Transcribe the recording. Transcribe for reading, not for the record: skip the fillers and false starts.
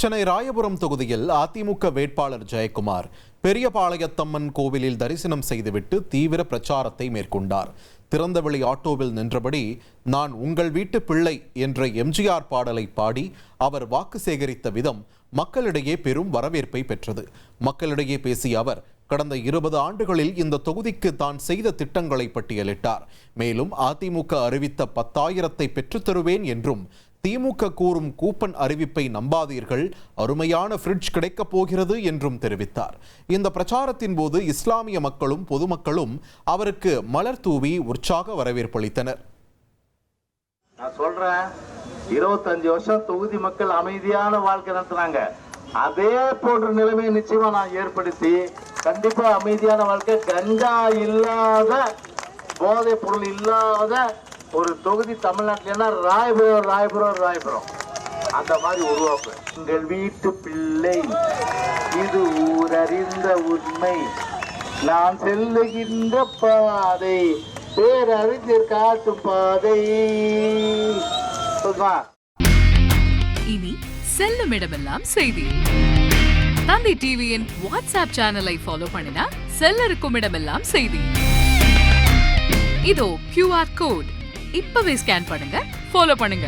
சென்னை ராயபுரம் தொகுதியில் அதிமுக வேட்பாளர் ஜெயக்குமார் பெரியபாளையத்தம்மன் கோவிலில் தரிசனம் செய்துவிட்டு தீவிர பிரச்சாரத்தை மேற்கொண்டார். திறந்தவெளி ஆட்டோவில் நின்றபடி நான் உங்கள் வீட்டு பிள்ளை என்ற எம்ஜிஆர் பாடலை பாடி அவர் வாக்கு சேகரித்த விதம் மக்களிடையே பெரும் வரவேற்பை பெற்றது. மக்களிடையே பேசிய அவர் கடந்த 20 ஆண்டுகளில் இந்த தொகுதிக்கு தான் செய்த திட்டங்களை பட்டியலிட்டார். மேலும் அதிமுக அறிவித்த 10,000 பெற்றுத் தருவேன் என்றும், திமுக கூறும் கூப்பன் அறிவிப்பை நம்பாதீர்கள், அருமையான ஃப்ரிட்ஜ் கிடைக்கப் போகிறது என்றும் தெரிவித்தார். இந்த பிரச்சாரத்தின் போது இஸ்லாமிய மக்களும் பொதுமக்களும் அவருக்கு மலர் தூவி உற்சாக வரவேற்பளித்தனர். நான் சொல்றேன், 25 வருஷம் தொகுதி மக்கள் அமைதியான வாழ்க்கை நடத்துறாங்க. அதே போன்ற நிலைமையை நிச்சயமா நான் ஏற்படுத்தி கண்டிப்பா அமைதியான வாழ்க்கை, கஞ்சா இல்லாத, போதை பொருள் இல்லாத ஒரு தொகுதி தமிழ்நாட்டில் ராயபுரம் அந்த மாதிரி உருவாக்குவேன். எங்கள் வீட்டு பிள்ளை, இது ஊரறிந்த உண்மை, நான் செல்லுகின்ற பாதை பேரறிஞர் காட்டும் பாதை. இனி செல்லும் இடமெல்லாம் செய்தி. தந்தி டிவியின் வாட்ஸ்அப் சேனலை ஃபாலோ பண்ணினா செல்ல இருக்கும் இடமெல்லாம் செய்தி. இதோ QR கோட், இப்பவே ஸ்கேன் பண்ணுங்க, ஃபாலோ பண்ணுங்க.